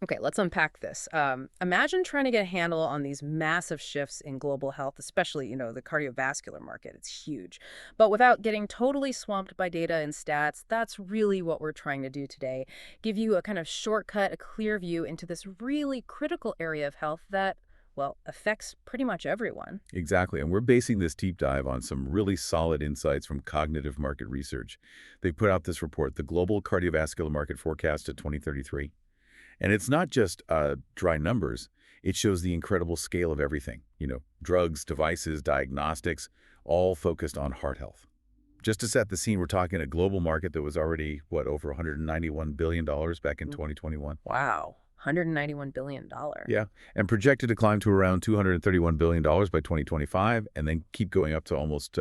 Okay, let's unpack this. Imagine trying to get a handle on these massive shifts in global health, especially, the cardiovascular market. It's huge. But without getting totally swamped by data and stats, that's really what we're trying to do today. Give you a kind of shortcut, a clear view into this really critical area of health that, well, affects pretty much everyone. Exactly, and we're basing this deep dive on some really solid insights from cognitive market research. They put out this report, the Global Cardiovascular Market Forecast to 2033. And it's not just dry numbers. It shows the incredible scale of everything. Drugs, devices, diagnostics, all focused on heart health. Just to set the scene, we're talking a global market that was already, over $191 billion back in 2021. Wow, $191 billion. Yeah, and projected to climb to around $231 billion by 2025, and then keep going up to almost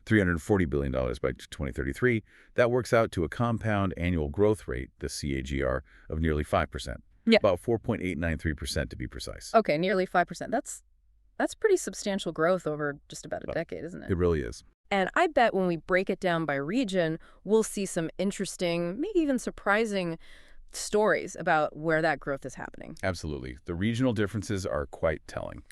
$340 billion by 2033. That works out to a compound annual growth rate, the CAGR, of nearly 5%. Yeah. About 4.893% to be precise. Okay, nearly 5%. That's pretty substantial growth over just about a decade, isn't it? It really is. And I bet when we break it down by region, we'll see some interesting, maybe even surprising stories about where that growth is happening. Absolutely. The regional differences are quite telling.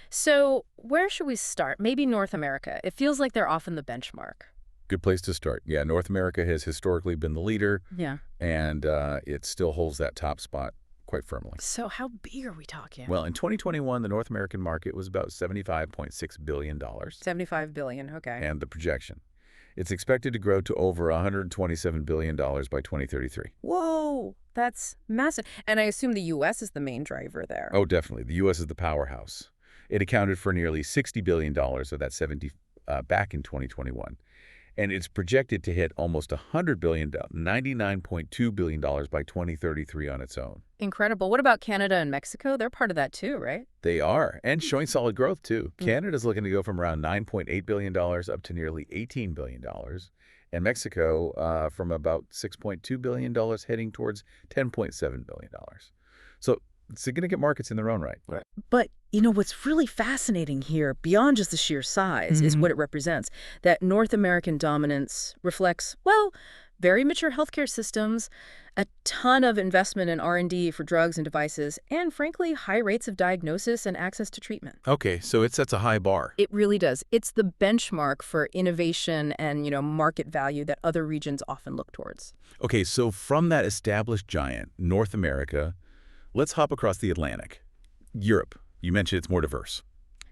So where should we start? Maybe North America. It feels like they're often the benchmark. Good place to start. Yeah, North America has historically been the leader. Yeah. And it still holds that top spot quite firmly. So how big are we talking? Well, in 2021, the North American market was about $75.6 billion. $75 billion, okay. And the projection. It's expected to grow to over $127 billion by 2033. Whoa, that's massive. And I assume the U.S. is the main driver there. Oh, definitely. The U.S. is the powerhouse. It accounted for nearly $60 billion of that 70 back in 2021. And it's projected to hit almost $100 billion, $99.2 billion by 2033 on its own. Incredible. What about Canada and Mexico? They're part of that too, right? They are, and showing solid growth too. Canada's looking to go from around $9.8 billion up to nearly $18 billion. And Mexico from about $6.2 billion heading towards $10.7 billion. So significant markets in their own right. But, what's really fascinating here, beyond just the sheer size, is what it represents. That North American dominance reflects, very mature healthcare systems, a ton of investment in R&D for drugs and devices, and frankly, high rates of diagnosis and access to treatment. Okay, so it sets a high bar. It really does. It's the benchmark for innovation and, market value that other regions often look towards. Okay, so from that established giant, North America, let's hop across the Atlantic. Europe. You mentioned it's more diverse.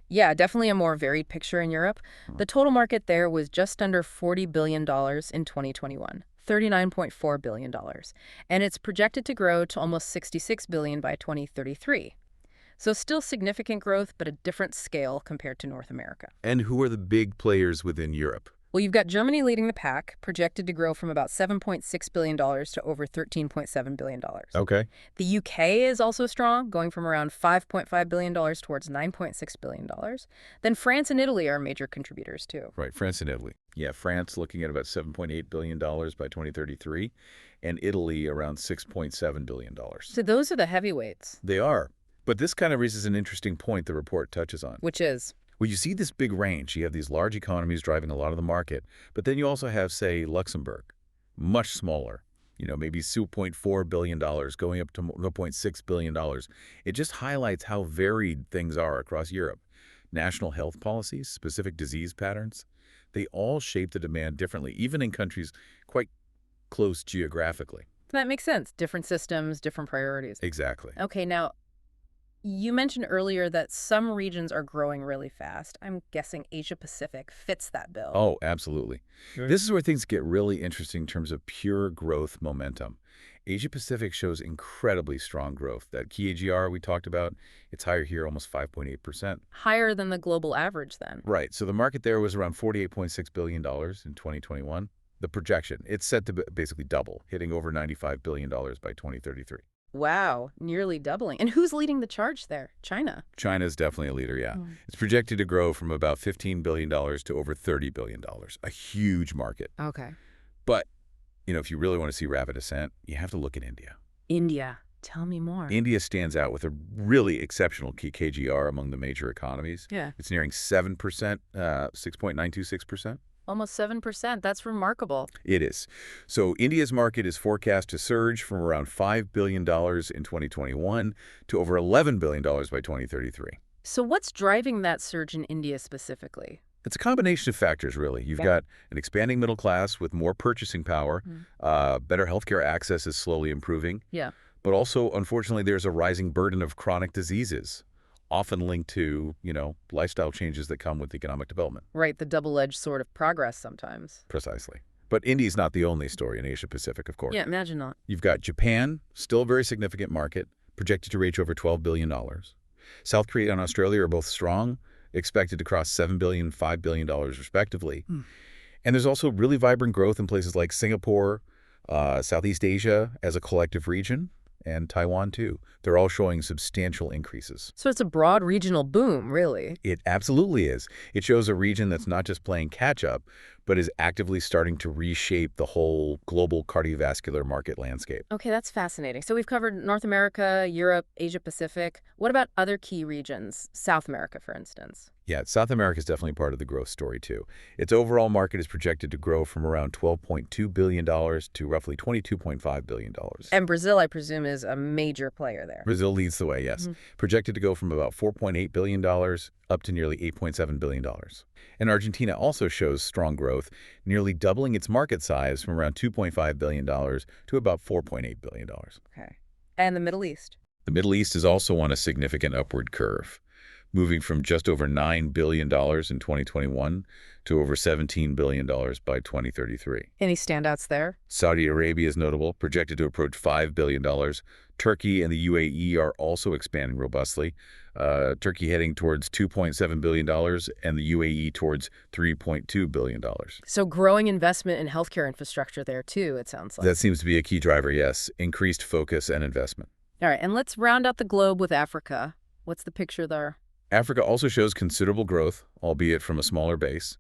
Yeah, definitely a more varied picture in Europe. The total market there was just under $40 billion in 2021, $39.4 billion. And it's projected to grow to almost $66 billion by 2033. So still significant growth, but a different scale compared to North America. And who are the big players within Europe? Well, you've got Germany leading the pack, projected to grow from about $7.6 billion to over $13.7 billion. Okay. The UK is also strong, going from around $5.5 billion towards $9.6 billion. Then France and Italy are major contributors, too. Right, France and Italy. Yeah, France looking at about $7.8 billion by 2033, and Italy around $6.7 billion. So those are the heavyweights. They are. But this kind of raises an interesting point the report touches on. Which is? Well, you see this big range. You have these large economies driving a lot of the market, but then you also have, say, Luxembourg, much smaller, maybe $2.4 billion going up to $0.6 billion. It just highlights how varied things are across Europe. National health policies, specific disease patterns, they all shape the demand differently, even in countries quite close geographically. That makes sense. Different systems, different priorities. Exactly. Okay, now, you mentioned earlier that some regions are growing really fast. I'm guessing Asia-Pacific fits that bill. Oh, absolutely. Sure. This is where things get really interesting in terms of pure growth momentum. Asia-Pacific shows incredibly strong growth. That CAGR we talked about, it's higher here, almost 5.8%. Higher than the global average, then. Right. So the market there was around $48.6 billion in 2021. The projection, it's set to basically double, hitting over $95 billion by 2033. Wow, nearly doubling. And who's leading the charge there? China. China's definitely a leader, yeah. It's projected to grow from about $15 billion to over $30 billion, a huge market. Okay. But, if you really want to see rapid ascent, you have to look at India. India. Tell me more. India stands out with a really exceptional KGR among the major economies. Yeah. It's nearing 7%, 6.926%. Almost 7%. That's remarkable. It is. So India's market is forecast to surge from around $5 billion in 2021 to over $11 billion by 2033. So what's driving that surge in India specifically? It's a combination of factors, really. You've Yeah. got an expanding middle class with more purchasing power. Mm. Better healthcare access is slowly improving. Yeah. But also, unfortunately, there's a rising burden of chronic diseases, often linked to, lifestyle changes that come with economic development. Right, the double-edged sword of progress sometimes. Precisely. But India's not the only story in Asia Pacific, of course. Yeah, imagine not. You've got Japan, still a very significant market, projected to reach over $12 billion. South Korea and Australia are both strong, expected to cross $7 billion, $5 billion respectively. And there's also really vibrant growth in places like Singapore, Southeast Asia as a collective region, and Taiwan too. They're all showing substantial increases. So it's a broad regional boom, really. It absolutely is. It shows a region that's not just playing catch-up, but is actively starting to reshape the whole global cardiovascular market landscape. Okay, that's fascinating. So we've covered North America, Europe, Asia Pacific. What about other key regions? South America, for instance. Yeah, South America is definitely part of the growth story, too. Its overall market is projected to grow from around $12.2 billion to roughly $22.5 billion. And Brazil, I presume, is a major player there. Brazil leads the way, yes. Projected to go from about $4.8 billion up to nearly $8.7 billion. And Argentina also shows strong growth, nearly doubling its market size from around $2.5 billion to about $4.8 billion. Okay. And the Middle East. The Middle East is also on a significant upward curve, moving from just over $9 billion in 2021 to over $17 billion by 2033. Any standouts there? Saudi Arabia is notable, projected to approach $5 billion. Turkey and the UAE are also expanding robustly. Turkey heading towards $2.7 billion and the UAE towards $3.2 billion. So growing investment in healthcare infrastructure there, too, it sounds like. That seems to be a key driver, yes. Increased focus and investment. All right, and let's round out the globe with Africa. What's the picture there? Africa also shows considerable growth, albeit from a smaller base.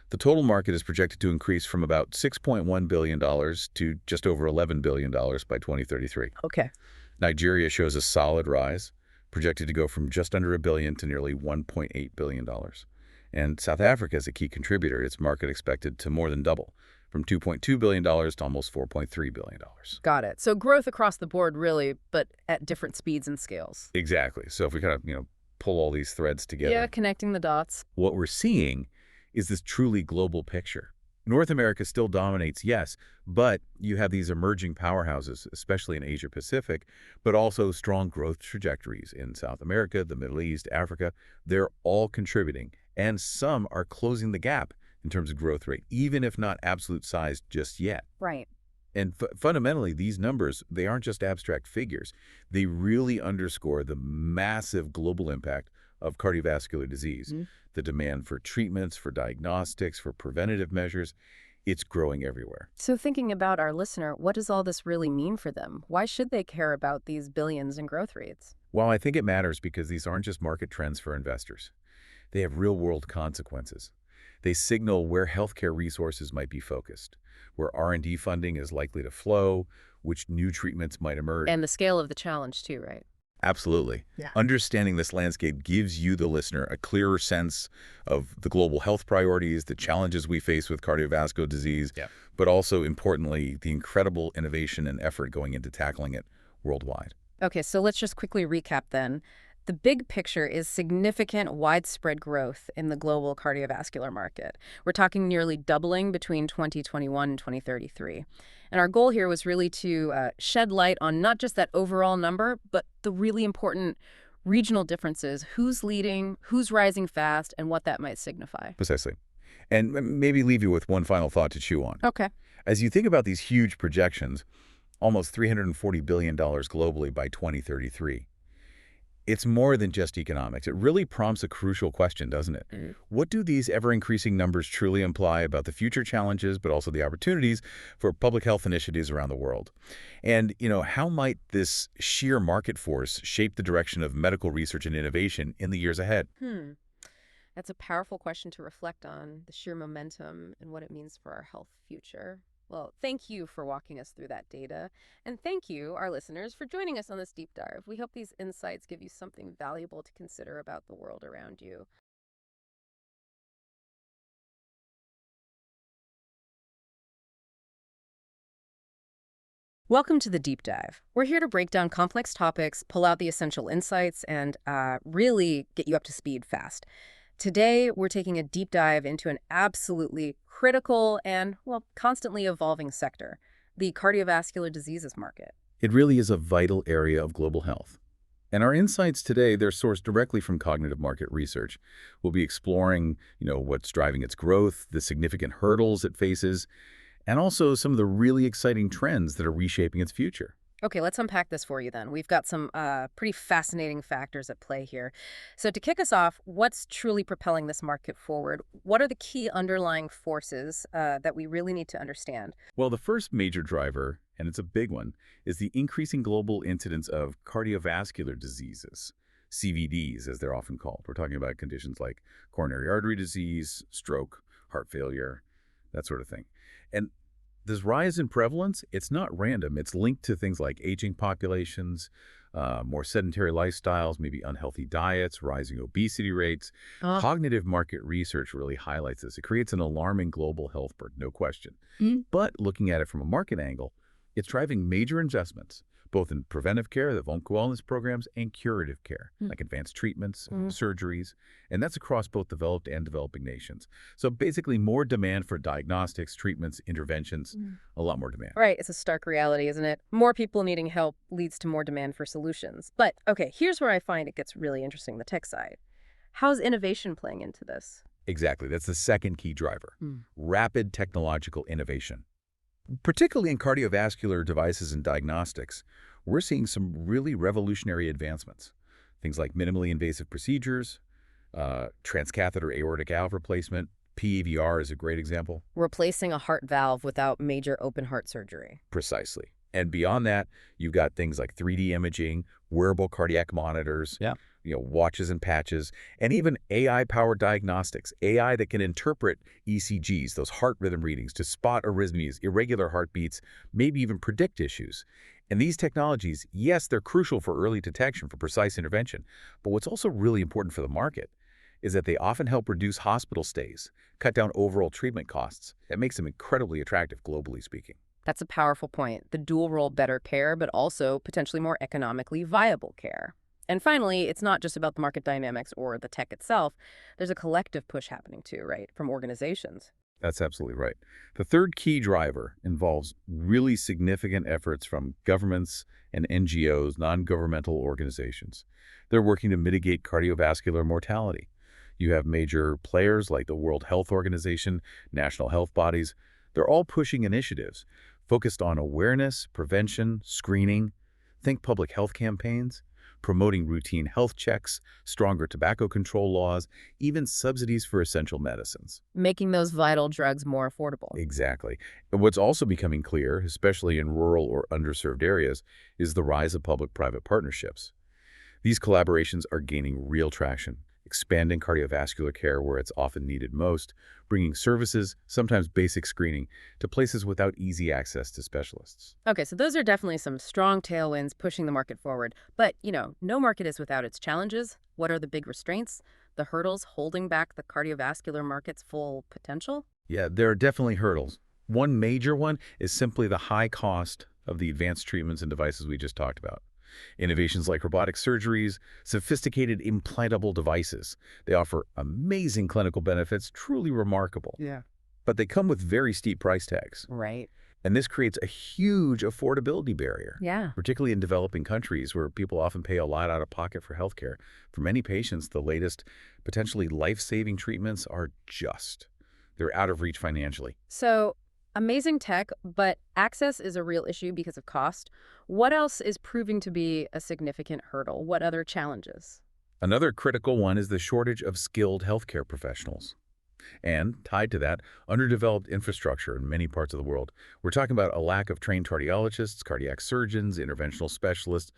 The total market is projected to increase from about $6.1 billion to just over $11 billion by 2033. Okay. Nigeria shows a solid rise, projected to go from just under $1 billion to nearly $1.8 billion. And South Africa is a key contributor. Its market expected to more than double, from $2.2 billion to almost $4.3 billion. Got it. So growth across the board, really, but at different speeds and scales. Exactly. So if we kind of, pull all these threads together. Yeah, connecting the dots. What we're seeing is this truly global picture. North America still dominates, yes, but you have these emerging powerhouses, especially in Asia Pacific, but also strong growth trajectories in South America, the Middle East, Africa. They're all contributing, and some are closing the gap in terms of growth rate, even if not absolute size just yet. Right. And fundamentally, these numbers, they aren't just abstract figures. They really underscore the massive global impact of cardiovascular disease. The demand for treatments, for diagnostics, for preventative measures, it's growing everywhere. So thinking about our listener, what does all this really mean for them? Why should they care about these billions in growth rates? Well, I think it matters because these aren't just market trends for investors. They have real-world consequences. They signal where healthcare resources might be focused, where R&D funding is likely to flow, which new treatments might emerge. And the scale of the challenge, too, right? Absolutely. Yeah. Understanding this landscape gives you, the listener, a clearer sense of the global health priorities, the challenges we face with cardiovascular disease, but also, importantly, the incredible innovation and effort going into tackling it worldwide. Okay, so let's just quickly recap then. The big picture is significant widespread growth in the global cardiovascular market. We're talking nearly doubling between 2021 and 2033. And our goal here was really to shed light on not just that overall number, but the really important regional differences, who's leading, who's rising fast, and what that might signify. Precisely. And maybe leave you with one final thought to chew on. Okay. As you think about these huge projections, almost $340 billion globally by 2033, it's more than just economics. It really prompts a crucial question, doesn't it? What do these ever-increasing numbers truly imply about the future challenges, but also the opportunities for public health initiatives around the world? And, how might this sheer market force shape the direction of medical research and innovation in the years ahead? That's a powerful question to reflect on, the sheer momentum and what it means for our health future. Well, thank you for walking us through that data. And thank you, our listeners, for joining us on this deep dive. We hope these insights give you something valuable to consider about the world around you. Welcome to the deep dive. We're here to break down complex topics, pull out the essential insights, and really get you up to speed fast. Today, we're taking a deep dive into an absolutely critical and, well, constantly evolving sector, the cardiovascular diseases market. It really is a vital area of global health. And our insights today, they're sourced directly from cognitive market research. We'll be exploring, what's driving its growth, the significant hurdles it faces, and also some of the really exciting trends that are reshaping its future. Okay, let's unpack this for you then. We've got some pretty fascinating factors at play here. So to kick us off, what's truly propelling this market forward? What are the key underlying forces that we really need to understand? Well, the first major driver, and it's a big one, is the increasing global incidence of cardiovascular diseases, CVDs, as they're often called. We're talking about conditions like coronary artery disease, stroke, heart failure, that sort of thing. And this rise in prevalence, it's not random. It's linked to things like aging populations, more sedentary lifestyles, maybe unhealthy diets, rising obesity rates. Uh, Cognitive market research really highlights this. It creates an alarming global health burden, no question. mm, But looking at it from a market angle, it's driving major investments, both in preventive care, the wellness programs, and curative care, mm, like advanced treatments, mm. surgeries, and that's across both developed and developing nations. So basically more demand for diagnostics, treatments, interventions, a lot more demand. Right, it's a stark reality, isn't it? More people needing help leads to more demand for solutions. But, okay, here's where I find it gets really interesting, the tech side. How's innovation playing into this? Exactly. That's the second key driver. Mm. Rapid technological innovation. Particularly in cardiovascular devices and diagnostics, we're seeing some really revolutionary advancements. Things like minimally invasive procedures, transcatheter aortic valve replacement, PEVR is a great example. Replacing a heart valve without major open heart surgery. Precisely. And beyond that, you've got things like 3D imaging, wearable cardiac monitors, Yeah. watches and patches, and even AI-powered diagnostics, AI that can interpret ECGs, those heart rhythm readings, to spot arrhythmias, irregular heartbeats, maybe even predict issues. And these technologies, yes, they're crucial for early detection, for precise intervention, but what's also really important for the market is that they often help reduce hospital stays, cut down overall treatment costs. That makes them incredibly attractive, globally speaking. That's a powerful point. The dual role better care, but also potentially more economically viable care. And finally, it's not just about the market dynamics or the tech itself. There's a collective push happening too, right, from organizations. That's absolutely right. The third key driver involves really significant efforts from governments and NGOs, non-governmental organizations. They're working to mitigate cardiovascular mortality. You have major players like the World Health Organization, national health bodies. They're all pushing initiatives focused on awareness, prevention, screening. Think public health campaigns, promoting routine health checks, stronger tobacco control laws, even subsidies for essential medicines. Making those vital drugs more affordable. Exactly. And what's also becoming clear, especially in rural or underserved areas, is the rise of public-private partnerships. These collaborations are gaining real traction, expanding cardiovascular care where it's often needed most, bringing services, sometimes basic screening, to places without easy access to specialists. Okay, so those are definitely some strong tailwinds pushing the market forward. But, no market is without its challenges. What are the big restraints? The hurdles holding back the cardiovascular market's full potential? Yeah, there are definitely hurdles. One major one is simply the high cost of the advanced treatments and devices we just talked about. Innovations like robotic surgeries, sophisticated implantable devices. They offer amazing clinical benefits, truly remarkable. Yeah. But they come with very steep price tags. Right. And this creates a huge affordability barrier, Yeah. particularly in developing countries where people often pay a lot out of pocket for healthcare. For many patients, the latest, potentially life-saving treatments are they're out of reach financially. So, amazing tech, but access is a real issue because of cost. What else is proving to be a significant hurdle? What other challenges? Another critical one is the shortage of skilled healthcare professionals. And tied to that, underdeveloped infrastructure in many parts of the world. We're talking about a lack of trained cardiologists, cardiac surgeons, interventional specialists,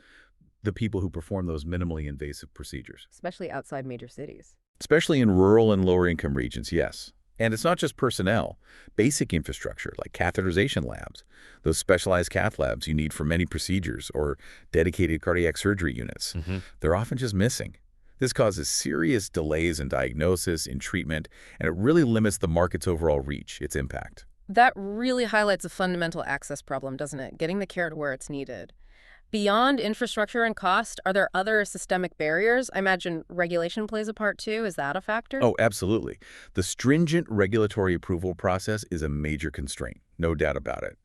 the people who perform those minimally invasive procedures. Especially outside major cities. Especially in rural and lower-income regions, yes. And it's not just personnel. Basic infrastructure, like catheterization labs, those specialized cath labs you need for many procedures, or dedicated cardiac surgery units, they're often just missing. This causes serious delays in diagnosis, in treatment, and it really limits the market's overall reach, its impact. That really highlights a fundamental access problem, doesn't it? Getting the care to where it's needed. Beyond infrastructure and cost, are there other systemic barriers? I imagine regulation plays a part too. Is that a factor? Oh, absolutely. The stringent regulatory approval process is a major constraint, no doubt about it.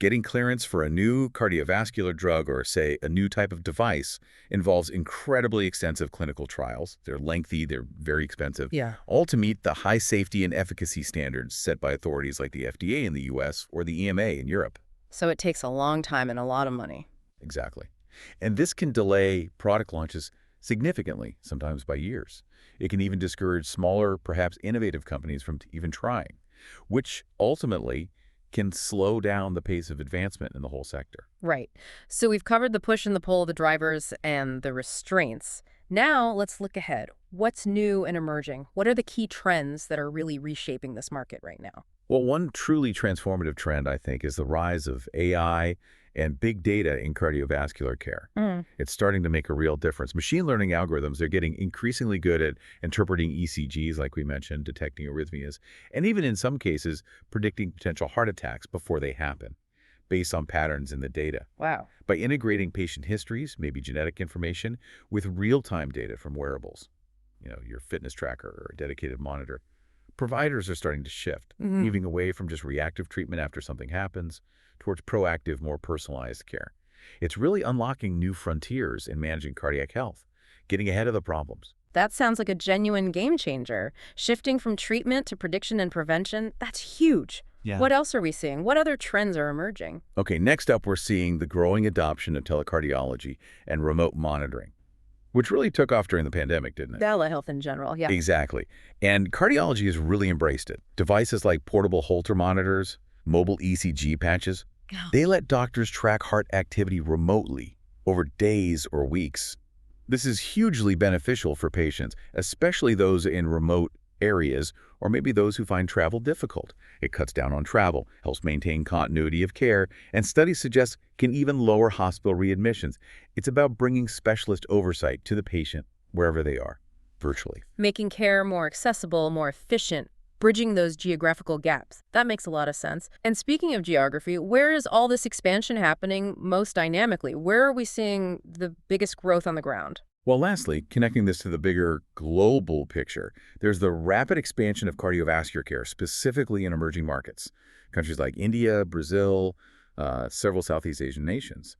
Getting clearance for a new cardiovascular drug or, say, a new type of device involves incredibly extensive clinical trials. They're lengthy, they're very expensive, Yeah. all to meet the high safety and efficacy standards set by authorities like the FDA in the US or the EMA in Europe. So it takes a long time and a lot of money. Exactly. And this can delay product launches significantly, sometimes by years. It can even discourage smaller, perhaps innovative companies from even trying, which ultimately can slow down the pace of advancement in the whole sector. Right. So we've covered the push and the pull, the drivers and the restraints. Now let's look ahead. What's new and emerging? What are the key trends that are really reshaping this market right now? Well, one truly transformative trend, I think, is the rise of AI and big data in cardiovascular care. Mm. It's starting to make a real difference. Machine learning algorithms are getting increasingly good at interpreting ECGs, like we mentioned, detecting arrhythmias, and even in some cases, predicting potential heart attacks before they happen, based on patterns in the data. Wow. By integrating patient histories, maybe genetic information, with real-time data from wearables, your fitness tracker or a dedicated monitor, providers are starting to shift, Mhm. moving away from just reactive treatment after something happens towards proactive, more personalized care. It's really unlocking new frontiers in managing cardiac health, getting ahead of the problems. That sounds like a genuine game changer. Shifting from treatment to prediction and prevention, that's huge. Yeah. What else are we seeing? What other trends are emerging? Okay, next up, we're seeing the growing adoption of telecardiology and remote monitoring, which really took off during the pandemic, didn't it? Telehealth in general, yeah. Exactly. And cardiology has really embraced it. Devices like portable Holter monitors, mobile ECG patches, Yeah. they let doctors track heart activity remotely over days or weeks. This is hugely beneficial for patients, especially those in remote areas or maybe those who find travel difficult. It cuts down on travel, helps maintain continuity of care, and studies suggest can even lower hospital readmissions. It's about bringing specialist oversight to the patient wherever they are, virtually. Making care more accessible, more efficient, bridging those geographical gaps. That makes a lot of sense. And speaking of geography, where is all this expansion happening most dynamically? Where are we seeing the biggest growth on the ground? Well, lastly, connecting this to the bigger global picture, there's the rapid expansion of cardiovascular care, specifically in emerging markets. Countries like India, Brazil, several Southeast Asian nations.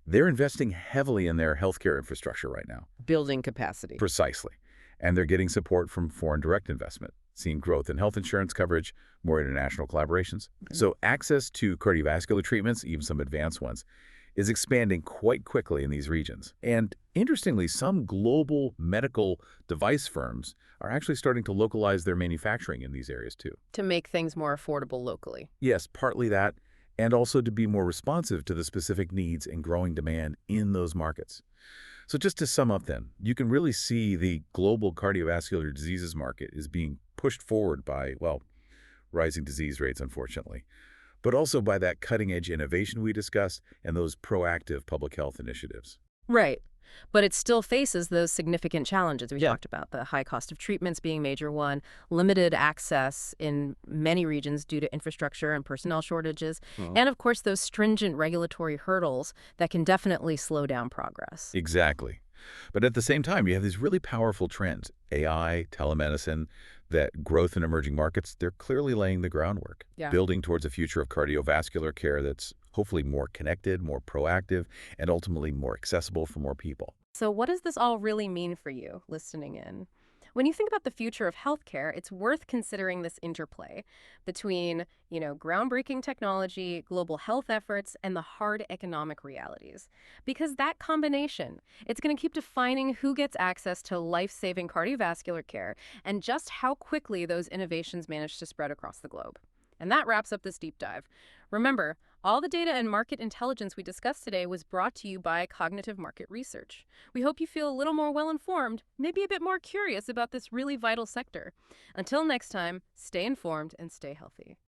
They're investing heavily in their healthcare infrastructure right now. Building capacity. Precisely. And they're getting support from foreign direct investment, seeing growth in health insurance coverage, more international collaborations. So access to cardiovascular treatments, even some advanced ones, is expanding quite quickly in these regions. And interestingly, some global medical device firms are actually starting to localize their manufacturing in these areas too. To make things more affordable locally. Yes, partly that, and also to be more responsive to the specific needs and growing demand in those markets. So just to sum up then, you can really see the global cardiovascular diseases market is being pushed forward by, well, rising disease rates, unfortunately, but also by that cutting-edge innovation we discussed and those proactive public health initiatives. Right. But it still faces those significant challenges we Yeah. talked about, the high cost of treatments being a major one, limited access in many regions due to infrastructure and personnel shortages, and of course those stringent regulatory hurdles that can definitely slow down progress. Exactly. But at the same time, you have these really powerful trends, AI, telemedicine, that growth in emerging markets, they're clearly laying the groundwork, Yeah. building towards a future of cardiovascular care that's hopefully more connected, more proactive, and ultimately more accessible for more people. So what does this all really mean for you listening in? When you think about the future of healthcare, it's worth considering this interplay between, groundbreaking technology, global health efforts, and the hard economic realities. Because that combination, it's going to keep defining who gets access to life-saving cardiovascular care and just how quickly those innovations manage to spread across the globe. And that wraps up this deep dive. Remember, all the data and market intelligence we discussed today was brought to you by Cognitive Market Research. We hope you feel a little more well-informed, maybe a bit more curious about this really vital sector. Until next time, stay informed and stay healthy.